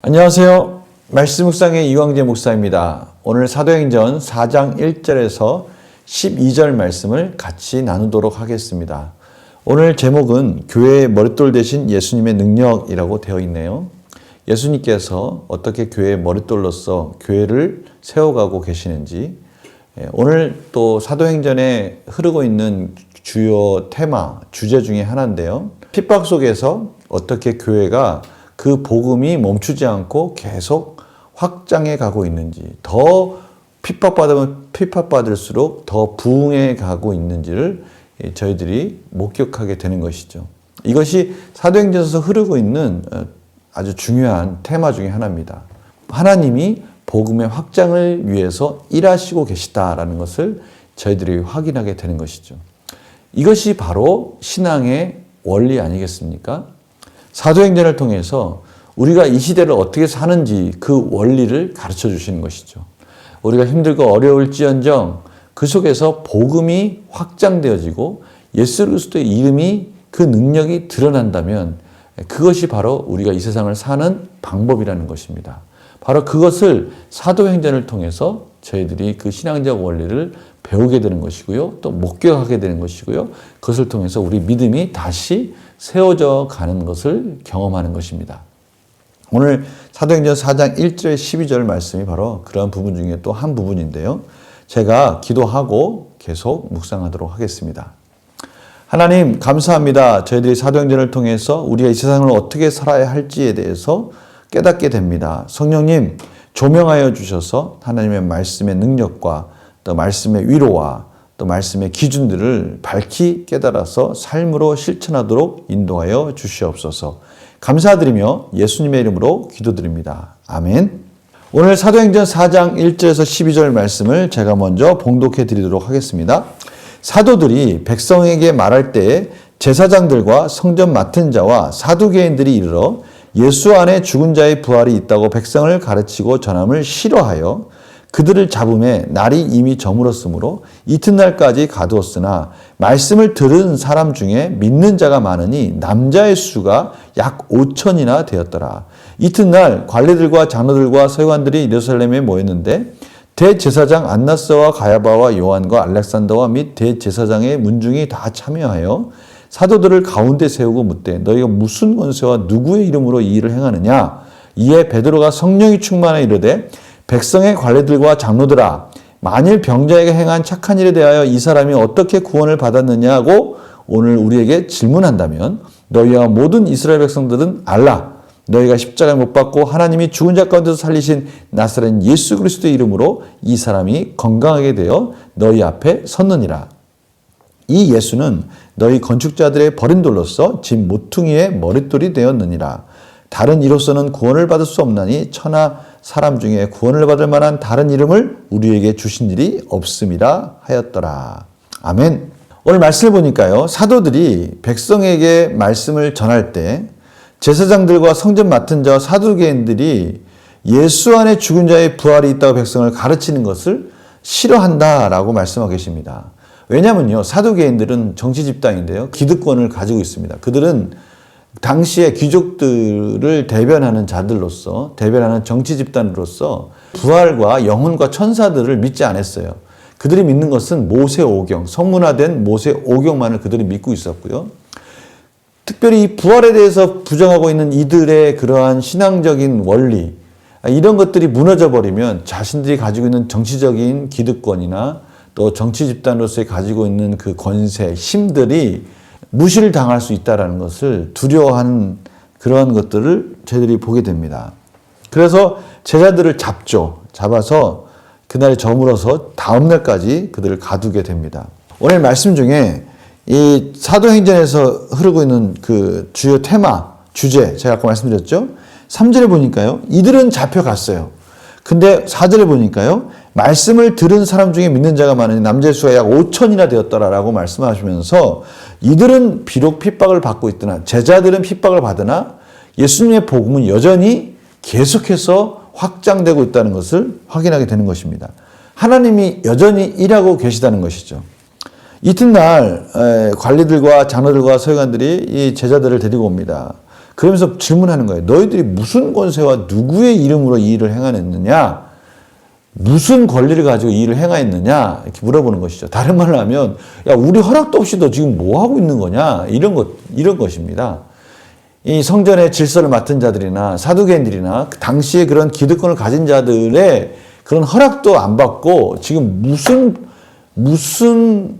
안녕하세요. 말씀 묵상의 이광재 목사입니다. 오늘 사도행전 4장 1절에서 12절 말씀을 같이 나누도록 하겠습니다. 오늘 제목은 교회의 머릿돌 대신 예수님의 능력이라고 되어 있네요. 예수님께서 어떻게 교회의 머릿돌로서 교회를 세워가고 계시는지, 오늘 또 사도행전에 흐르고 있는 주요 테마, 주제 중에 하나인데요. 핍박 속에서 어떻게 교회가 그 복음이 멈추지 않고 계속 확장해 가고 있는지, 더 핍박받으면 핍박받을수록 더 부흥해 가고 있는지를 저희들이 목격하게 되는 것이죠. 이것이 사도행전에서 흐르고 있는 아주 중요한 테마 중에 하나입니다. 하나님이 복음의 확장을 위해서 일하시고 계시다라는 것을 저희들이 확인하게 되는 것이죠. 이것이 바로 신앙의 원리 아니겠습니까? 사도행전을 통해서 우리가 이 시대를 어떻게 사는지 그 원리를 가르쳐 주시는 것이죠. 우리가 힘들고 어려울지언정 그 속에서 복음이 확장되어지고 예수 그리스도의 이름이 그 능력이 드러난다면 그것이 바로 우리가 이 세상을 사는 방법이라는 것입니다. 바로 그것을 사도행전을 통해서 저희들이 그 신앙적 원리를 배우게 되는 것이고요. 또 목격하게 되는 것이고요. 그것을 통해서 우리 믿음이 다시 세워져 가는 것을 경험하는 것입니다. 오늘 사도행전 4장 1절 12절 말씀이 바로 그런 부분 중에 또 한 부분인데요. 제가 기도하고 계속 묵상하도록 하겠습니다. 하나님 감사합니다. 저희들이 사도행전을 통해서 우리가 이 세상을 어떻게 살아야 할지에 대해서 깨닫게 됩니다. 성령님 조명하여 주셔서 하나님의 말씀의 능력과 또 말씀의 위로와 또 말씀의 기준들을 밝히 깨달아서 삶으로 실천하도록 인도하여 주시옵소서. 감사드리며 예수님의 이름으로 기도드립니다. 아멘. 오늘 사도행전 4장 1절에서 12절 말씀을 제가 먼저 봉독해 드리도록 하겠습니다. 사도들이 백성에게 말할 때에 제사장들과 성전 맡은 자와 사두개인들이 이르러 예수 안에 죽은 자의 부활이 있다고 백성을 가르치고 전함을 싫어하여 그들을 잡음에 날이 이미 저물었으므로 이튿날까지 가두었으나 말씀을 들은 사람 중에 믿는 자가 많으니 남자의 수가 약 5천이나 되었더라. 이튿날 관리들과 장로들과 서기관들이 예루살렘에 모였는데 대제사장 안나스와 가야바와 요한과 알렉산더와 및 대제사장의 문중이 다 참여하여 사도들을 가운데 세우고 묻되 너희가 무슨 권세와 누구의 이름으로 이 일을 행하느냐? 이에 베드로가 성령이 충만하여 이르되 백성의 관리들과 장로들아 만일 병자에게 행한 착한 일에 대하여 이 사람이 어떻게 구원을 받았느냐고 오늘 우리에게 질문한다면 너희와 모든 이스라엘 백성들은 알라. 너희가 십자가에 못 박고 하나님이 죽은 자 가운데서 살리신 나사렛 예수 그리스도의 이름으로 이 사람이 건강하게 되어 너희 앞에 섰느니라. 이 예수는 너희 건축자들의 버린 돌로서 집 모퉁이의 머릿돌이 되었느니라. 다른 이로서는 구원을 받을 수 없나니 천하 사람 중에 구원을 받을 만한 다른 이름을 우리에게 주신 일이 없음이라 하였더라. 아멘. 오늘 말씀을 보니까요. 사도들이 백성에게 말씀을 전할 때 제사장들과 성전 맡은 자와 사두개인들이 예수 안에 죽은 자의 부활이 있다고 백성을 가르치는 것을 싫어한다라고 말씀하고 계십니다. 왜냐하면요. 사두개인들은 정치 집단인데요. 기득권을 가지고 있습니다. 그들은 당시의 귀족들을 대변하는 자들로서, 대변하는 정치 집단으로서 부활과 영혼과 천사들을 믿지 않았어요. 그들이 믿는 것은 모세오경, 성문화된 모세오경만을 그들이 믿고 있었고요. 특별히 이 부활에 대해서 부정하고 있는 이들의 그러한 신앙적인 원리, 이런 것들이 무너져 버리면 자신들이 가지고 있는 정치적인 기득권이나 또 정치 집단으로서 가지고 있는 그 권세, 힘들이 무시를 당할 수 있다는 것을 두려워하는 그러한 것들을 저희들이 보게 됩니다. 그래서 제자들을 잡아서 그날에 저물어서 다음 날까지 그들을 가두게 됩니다. 오늘 말씀 중에 이 사도행전에서 흐르고 있는 그 주요 테마, 주제, 제가 아까 말씀드렸죠? 3절에 보니까요, 이들은 잡혀갔어요. 근데 4절에 보니까요, 말씀을 들은 사람 중에 믿는 자가 많으니 남자의 수가 약 5천이나 되었더라라고 말씀하시면서 이들은 비록 핍박을 받고 있더나 제자들은 핍박을 받으나 예수님의 복음은 여전히 계속해서 확장되고 있다는 것을 확인하게 되는 것입니다. 하나님이 여전히 일하고 계시다는 것이죠. 이튿날 관리들과 장로들과 서기관들이 이 제자들을 데리고 옵니다. 그러면서 질문하는 거예요. 너희들이 무슨 권세와 누구의 이름으로 이 일을 행하였느냐? 무슨 권리를 가지고 이 일을 행하였느냐? 이렇게 물어보는 것이죠. 다른 말로 하면, 야, 우리 허락도 없이 너 지금 뭐 하고 있는 거냐? 이런 것입니다. 이 성전의 질서를 맡은 자들이나 사두개인들이나 그 당시에 그런 기득권을 가진 자들의 그런 허락도 안 받고 지금 무슨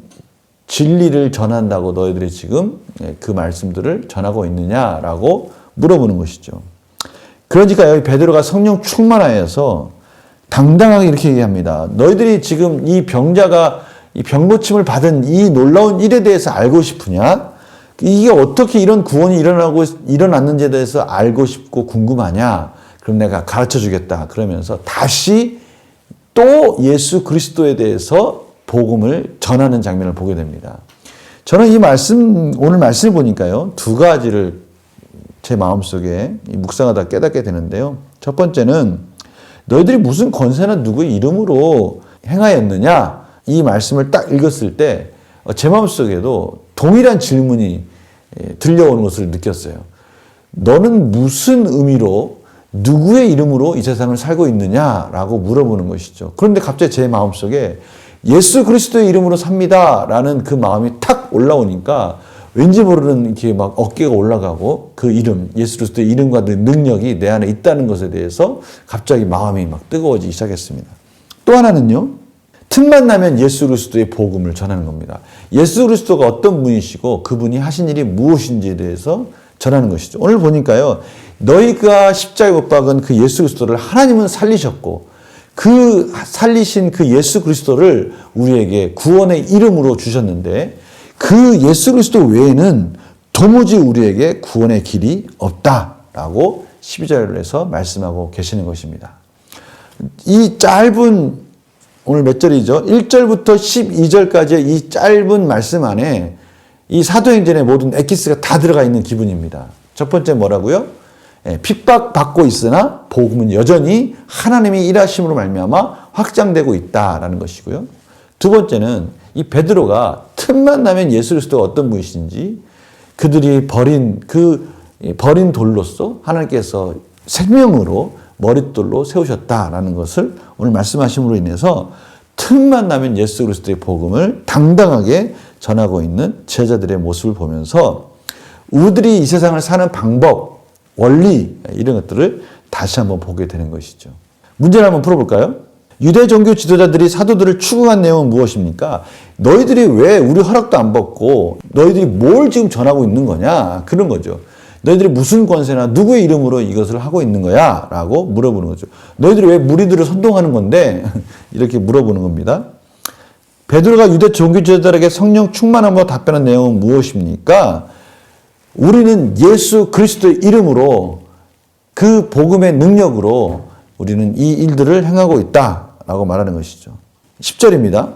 진리를 전한다고 너희들이 지금 그 말씀들을 전하고 있느냐라고 물어보는 것이죠. 그러니까 여기 베드로가 성령 충만하여서 당당하게 이렇게 얘기합니다. 너희들이 지금 이 병자가 이 병고침을 받은 이 놀라운 일에 대해서 알고 싶으냐? 이게 어떻게 이런 구원이 일어났는지에 대해서 알고 싶고 궁금하냐? 그럼 내가 가르쳐 주겠다. 그러면서 다시 또 예수 그리스도에 대해서 복음을 전하는 장면을 보게 됩니다. 저는 오늘 말씀을 보니까요, 두 가지를 제 마음속에 묵상하다 깨닫게 되는데요. 첫 번째는 너희들이 무슨 권세나 누구의 이름으로 행하였느냐? 이 말씀을 딱 읽었을 때 제 마음속에도 동일한 질문이 들려오는 것을 느꼈어요. 너는 무슨 의미로 누구의 이름으로 이 세상을 살고 있느냐라고 물어보는 것이죠. 그런데 갑자기 제 마음속에 예수 그리스도의 이름으로 삽니다라는 그 마음이 탁 올라오니까 왠지 모르는 이렇게 막 어깨가 올라가고 그 이름, 예수 그리스도의 이름과 그 능력이 내 안에 있다는 것에 대해서 갑자기 마음이 막 뜨거워지기 시작했습니다. 또 하나는요, 틈만 나면 예수 그리스도의 복음을 전하는 겁니다. 예수 그리스도가 어떤 분이시고 그분이 하신 일이 무엇인지에 대해서 전하는 것이죠. 오늘 보니까요, 너희가 십자가에 못 박은 그 예수 그리스도를 하나님은 살리셨고 그 살리신 그 예수 그리스도를 우리에게 구원의 이름으로 주셨는데 그 예수 그리스도 외에는 도무지 우리에게 구원의 길이 없다라고 12절에서 말씀하고 계시는 것입니다. 이 짧은 오늘 몇 절이죠? 1절부터 12절까지의 이 짧은 말씀 안에 이 사도행전의 모든 엑기스가 다 들어가 있는 기분입니다. 첫 번째 뭐라고요? 핍박받고 있으나 복음은 여전히 하나님이 일하심으로 말미암아 확장되고 있다라는 것이고요. 두 번째는 이 베드로가 틈만 나면 예수 그리스도가 어떤 분이신지 그들이 버린 돌로서 하나님께서 생명으로 머릿돌로 세우셨다라는 것을 오늘 말씀하심으로 인해서 틈만 나면 예수 그리스도의 복음을 당당하게 전하고 있는 제자들의 모습을 보면서 우리들이 이 세상을 사는 방법, 원리 이런 것들을 다시 한번 보게 되는 것이죠. 문제를 한번 풀어볼까요? 유대 종교 지도자들이 사도들을 추궁한 내용은 무엇입니까? 너희들이 왜 우리 허락도 안 받고 너희들이 뭘 지금 전하고 있는 거냐? 그런 거죠. 너희들이 무슨 권세나 누구의 이름으로 이것을 하고 있는 거야? 라고 물어보는 거죠. 너희들이 왜 무리들을 선동하는 건데? 이렇게 물어보는 겁니다. 베드로가 유대 종교지도자들에게 성령 충만함으로 답변한 내용은 무엇입니까? 우리는 예수 그리스도의 이름으로 그 복음의 능력으로 우리는 이 일들을 행하고 있다라고 말하는 것이죠. 10절입니다.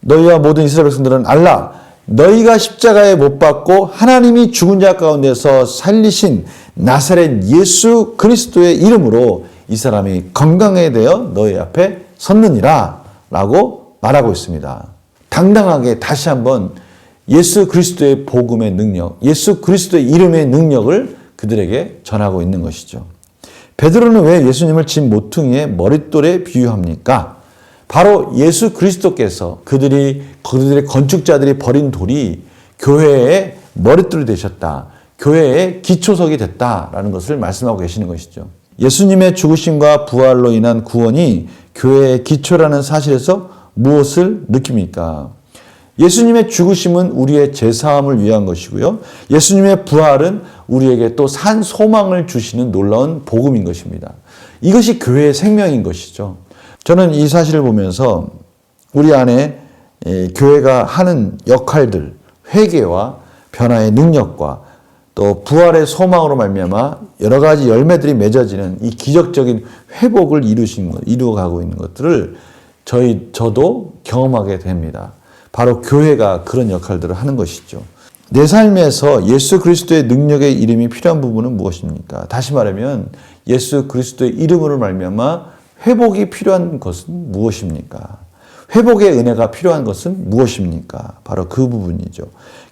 너희와 모든 이스라엘 백성들은 알라. 너희가 십자가에 못 박고 하나님이 죽은 자 가운데서 살리신 나사렛 예수 그리스도의 이름으로 이 사람이 건강하게 되어 너희 앞에 섰느니라 라고 말하고 있습니다. 당당하게 다시 한번 예수 그리스도의 복음의 능력, 예수 그리스도의 이름의 능력을 그들에게 전하고 있는 것이죠. 베드로는 왜 예수님을 진 모퉁이의 머릿돌에 비유합니까? 바로 예수 그리스도께서 그들의 건축자들이 버린 돌이 교회의 머릿돌이 되셨다. 교회의 기초석이 됐다라는 것을 말씀하고 계시는 것이죠. 예수님의 죽으심과 부활로 인한 구원이 교회의 기초라는 사실에서 무엇을 느낍니까? 예수님의 죽으심은 우리의 죄사함을 위한 것이고요. 예수님의 부활은 우리에게 또 산 소망을 주시는 놀라운 복음인 것입니다. 이것이 교회의 생명인 것이죠. 저는 이 사실을 보면서 우리 안에 교회가 하는 역할들, 회개와 변화의 능력과 또 부활의 소망으로 말미암아 여러 가지 열매들이 맺어지는 이 기적적인 회복을 이루어가고 있는 것들을 저도 경험하게 됩니다. 바로 교회가 그런 역할들을 하는 것이죠. 내 삶에서 예수 그리스도의 능력의 이름이 필요한 부분은 무엇입니까? 다시 말하면 예수 그리스도의 이름으로 말미암아 회복이 필요한 것은 무엇입니까? 회복의 은혜가 필요한 것은 무엇입니까? 바로 그 부분이죠.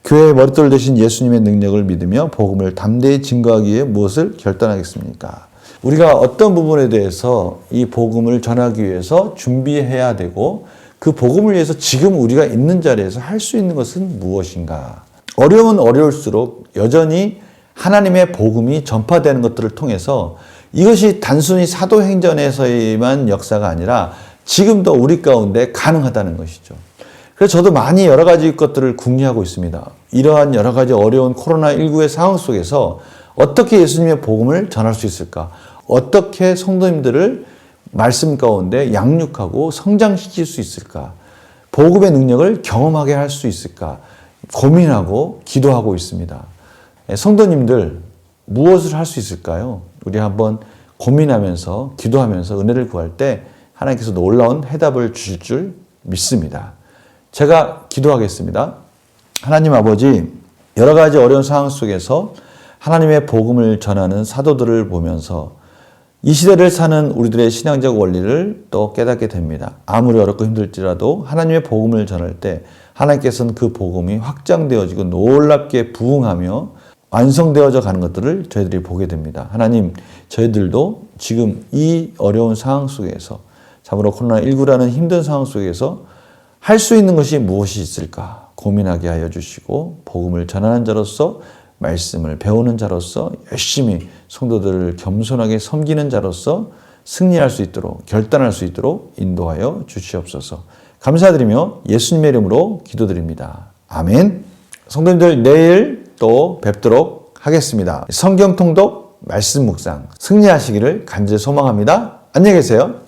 교회의 머릿돌 대신 예수님의 능력을 믿으며 복음을 담대히 증거하기 위해 무엇을 결단하겠습니까? 우리가 어떤 부분에 대해서 이 복음을 전하기 위해서 준비해야 되고 그 복음을 위해서 지금 우리가 있는 자리에서 할 수 있는 것은 무엇인가? 어려우면 어려울수록 여전히 하나님의 복음이 전파되는 것들을 통해서 이것이 단순히 사도행전에서만 역사가 아니라 지금도 우리 가운데 가능하다는 것이죠. 그래서 저도 많이 여러 가지 것들을 궁리하고 있습니다. 이러한 여러 가지 어려운 코로나19의 상황 속에서 어떻게 예수님의 복음을 전할 수 있을까? 어떻게 성도님들을 말씀 가운데 양육하고 성장시킬 수 있을까? 복음의 능력을 경험하게 할 수 있을까? 고민하고 기도하고 있습니다. 성도님들 무엇을 할 수 있을까요? 우리 한번 고민하면서 기도하면서 은혜를 구할 때 하나님께서 놀라운 해답을 주실 줄 믿습니다. 제가 기도하겠습니다. 하나님 아버지, 여러 가지 어려운 상황 속에서 하나님의 복음을 전하는 사도들을 보면서 이 시대를 사는 우리들의 신앙적 원리를 또 깨닫게 됩니다. 아무리 어렵고 힘들지라도 하나님의 복음을 전할 때 하나님께서는 그 복음이 확장되어지고 놀랍게 부흥하며 완성되어져 가는 것들을 저희들이 보게 됩니다. 하나님, 저희들도 지금 이 어려운 상황 속에서 참으로 코로나19라는 힘든 상황 속에서 할 수 있는 것이 무엇이 있을까 고민하게 하여 주시고 복음을 전하는 자로서 말씀을 배우는 자로서 열심히 성도들을 겸손하게 섬기는 자로서 승리할 수 있도록 결단할 수 있도록 인도하여 주시옵소서. 감사드리며 예수님의 이름으로 기도드립니다. 아멘. 성도님들 내일 또 뵙도록 하겠습니다. 성경 통독 말씀 묵상 승리하시기를 간절히 소망합니다. 안녕히 계세요.